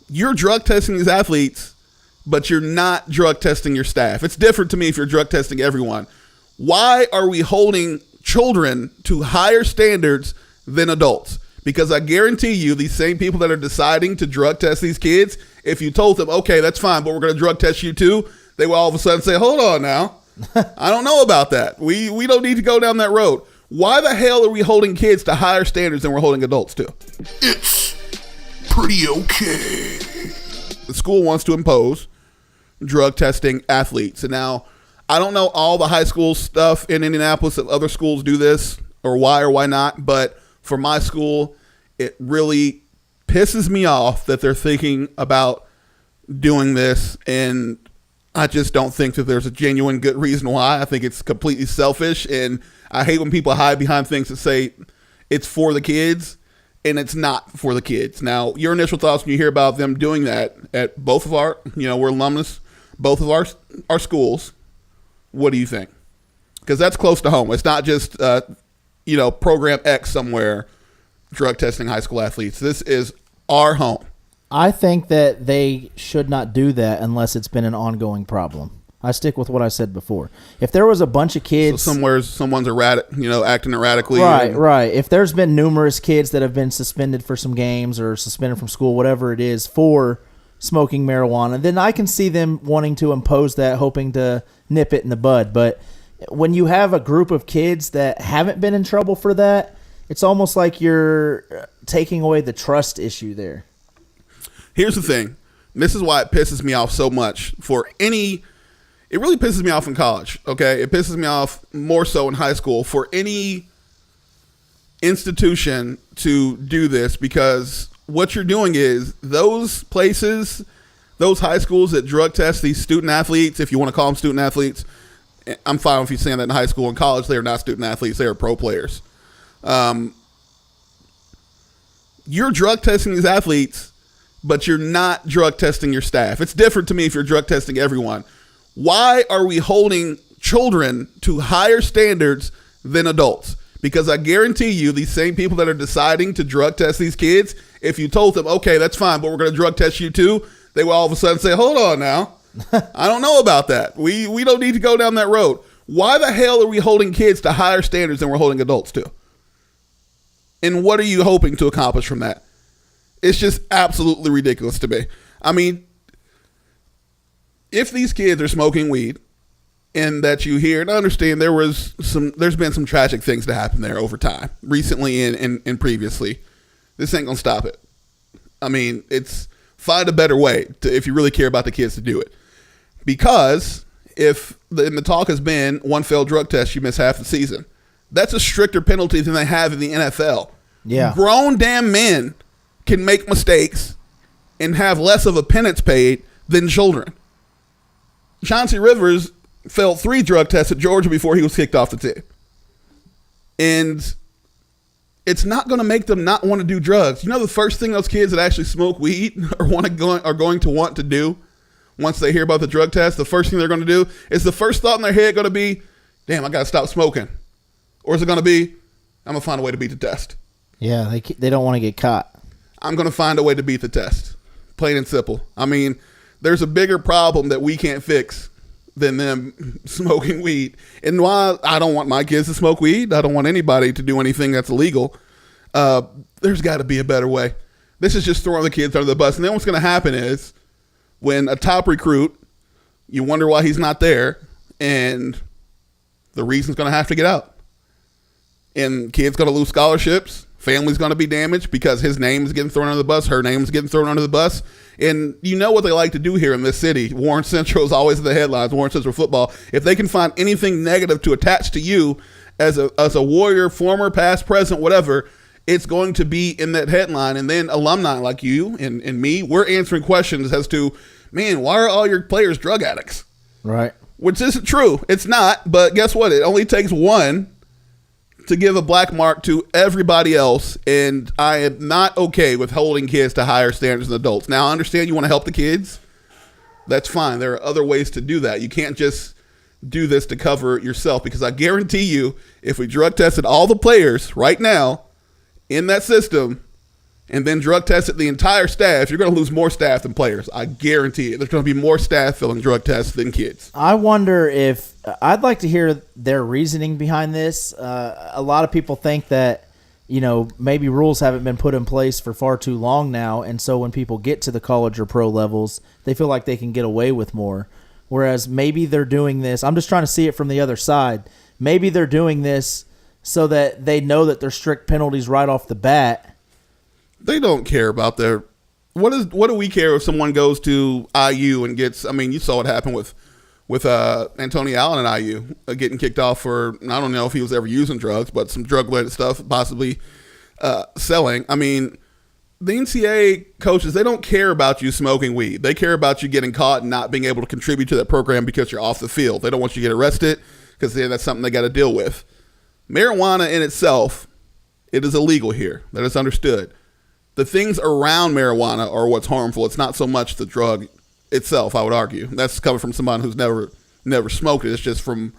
you're drug testing these athletes, but you're not drug testing your staff. It's different to me if you're drug testing everyone. Why are we holding children to higher standards than adults? Because I guarantee you, these same people that are deciding to drug test these kids, if you told them, okay, that's fine, but we're going to drug test you too, they will all of a sudden say, hold on now. I don't know about that. We don't need to go down that road. Why the hell are we holding kids to higher standards than we're holding adults to? It's pretty okay. The school wants to impose drug testing athletes. And now, I don't know all the high school stuff in Indianapolis, if other schools do this, or why not, but for my school, it really pisses me off that they're thinking about doing this, and I just don't think that there's a genuine good reason why. I think it's completely selfish, and I hate when people hide behind things that say it's for the kids, and it's not for the kids. Now, your initial thoughts when you hear about them doing that at both of our, we're alumnus, both of our schools, what do you think? Because that's close to home. It's not just, program X somewhere drug testing high school athletes. This is our home. I think that they should not do that unless it's been an ongoing problem. I stick with what I said before. If there was a bunch of kids, so someone's acting erratically, right. If there's been numerous kids that have been suspended for some games or suspended from school, whatever it is, for smoking marijuana, then I can see them wanting to impose that, hoping to nip it in the bud. But when you have a group of kids that haven't been in trouble for that, it's almost like you're taking away the trust issue there. Here's the thing. This is why it pisses me off so much it really pisses me off in college, okay? It pisses me off more so in high school for any institution to do this, because what you're doing is those places, those high schools that drug test these student athletes, if you want to call them student athletes, I'm fine with you saying that in high school. In college, they are not student athletes. They are pro players. You're drug testing these athletes, but you're not drug testing your staff. It's different to me if you're drug testing everyone. Why are we holding children to higher standards than adults? Because I guarantee you, these same people that are deciding to drug test these kids, if you told them, okay, that's fine, but we're going to drug test you too, they will all of a sudden say, hold on now. I don't know about that. We don't need to go down that road. Why the hell are we holding kids to higher standards than we're holding adults to? And what are you hoping to accomplish from that? It's just absolutely ridiculous to me. I mean, if these kids are smoking weed, and that you hear and understand there's been some tragic things that happen there over time, recently and previously, this ain't gonna stop it. I mean, find a better way if you really care about the kids to do it. Because the talk has been one failed drug test, you miss half the season. That's a stricter penalty than they have in the NFL. Yeah. Grown damn men can make mistakes and have less of a penance paid than children. Chauncey Rivers failed 3 drug tests at Georgia before he was kicked off the team. And it's not going to make them not want to do drugs. You know, the first thing those kids that actually smoke weed are going to want to do once they hear about the drug test, the first thing they're going to do is the first thought in their head going to be, damn, I got to stop smoking. Or is it going to be, I'm going to find a way to beat the test. Yeah, they don't want to get caught. I'm going to find a way to beat the test. Plain and simple. I mean, there's a bigger problem that we can't fix than them smoking weed. And while I don't want my kids to smoke weed, I don't want anybody to do anything that's illegal, there's got to be a better way. This is just throwing the kids under the bus. And then what's going to happen is when a top recruit, you wonder why he's not there, and the reason's going to have to get out. And kids going to lose scholarships. Family's going to be damaged because his name is getting thrown under the bus. Her name is getting thrown under the bus. And you know what they like to do here in this city. Warren Central is always in the headlines, Warren Central football. If they can find anything negative to attach to you as a Warrior, former, past, present, whatever, it's going to be in that headline. And then alumni like you and me, we're answering questions as to, man, why are all your players drug addicts? Right. Which isn't true. It's not. But guess what? It only takes one to give a black mark to everybody else, and I am not okay with holding kids to higher standards than adults. Now, I understand you want to help the kids. That's fine. There are other ways to do that. You can't just do this to cover yourself, because I guarantee you, if we drug tested all the players right now in that system, and then drug tested the entire staff, you're going to lose more staff than players. I guarantee it. There's going to be more staff filling drug tests than kids. I wonder if I'd like to hear their reasoning behind this. A lot of people think that, maybe rules haven't been put in place for far too long now, and so when people get to the college or pro levels, they feel like they can get away with more. Whereas maybe they're doing this. I'm just trying to see it from the other side. Maybe they're doing this so that they know that there's strict penalties right off the bat. They don't care about their what do we care if someone goes to IU and gets, you saw what happened with Antonio Allen at IU getting kicked off for, I don't know if he was ever using drugs, but some drug related stuff, possibly selling. The NCAA coaches, they don't care about you smoking weed. They care about you getting caught and not being able to contribute to that program because you're off the field. They don't want you to get arrested because that's something they got to deal with. Marijuana in itself, it is illegal here. That is understood. The things around marijuana are what's harmful. It's not so much the drug itself, I would argue. That's coming from someone who's never smoked it. It's just from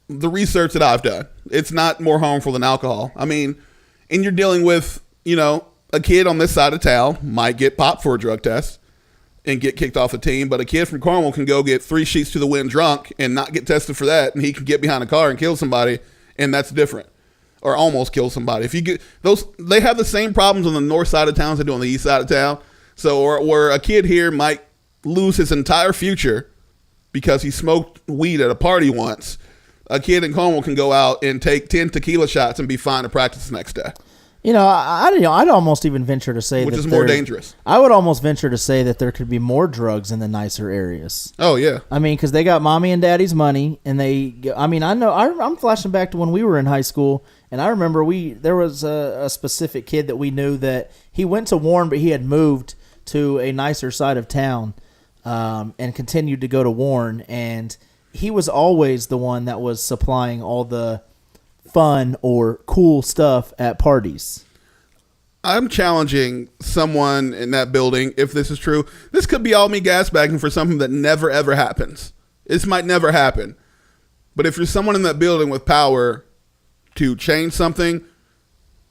the research that I've done. It's not more harmful than alcohol. And you're dealing with, a kid on this side of town might get popped for a drug test and get kicked off the team, but a kid from Carmel can go get 3 sheets to the wind drunk and not get tested for that, and he can get behind a car and kill somebody, and that's different. Or almost kill somebody. If you get those, they have the same problems on the north side of town as they do on the east side of town. So, where a kid here might lose his entire future because he smoked weed at a party once, a kid in Carmel can go out and take 10 tequila shots and be fine to practice the next day. I'd almost even venture to say which is more dangerous. I would almost venture to say that there could be more drugs in the nicer areas. Oh yeah. Because they got mommy and daddy's money, and I'm flashing back to when we were in high school, and I remember there was a specific kid that we knew that he went to Warren, but he had moved to a nicer side of town, and continued to go to Warren, and he was always the one that was supplying all the fun or cool stuff at parties. I'm challenging someone in that building, if this is true. This could be all me gasbagging for something that never, ever happens. This might never happen. But if you're someone in that building with power to change something,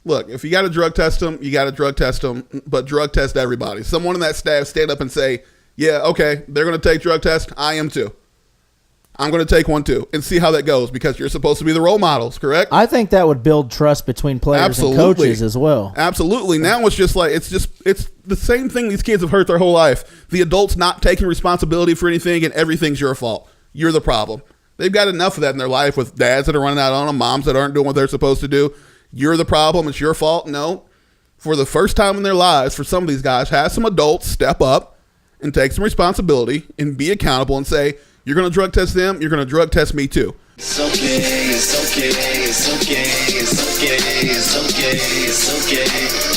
look, if you got to drug test them, you got to drug test them, but drug test everybody. Someone in that staff stand up and say, yeah, okay, they're going to take drug tests. I am too. I'm going to take one too and see how that goes, because you're supposed to be the role models, correct? I think that would build trust between players and coaches as well. Absolutely. Now it's just like, it's the same thing these kids have heard their whole life. The adults not taking responsibility for anything, and everything's your fault. You're the problem. They've got enough of that in their life with dads that are running out on them, moms that aren't doing what they're supposed to do. You're the problem. It's your fault. No. For the first time in their lives, for some of these guys, have some adults step up and take some responsibility and be accountable and say, you're going to drug test them, you're going to drug test me too. It's okay, it's okay, it's okay, it's okay, it's okay, it's okay.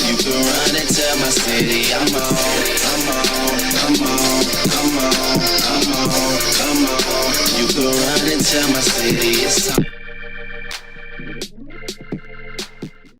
You can run and tell my city I'm on, I'm on, I'm on, I'm on, I'm on, I'm on. You can run and tell my city it's on.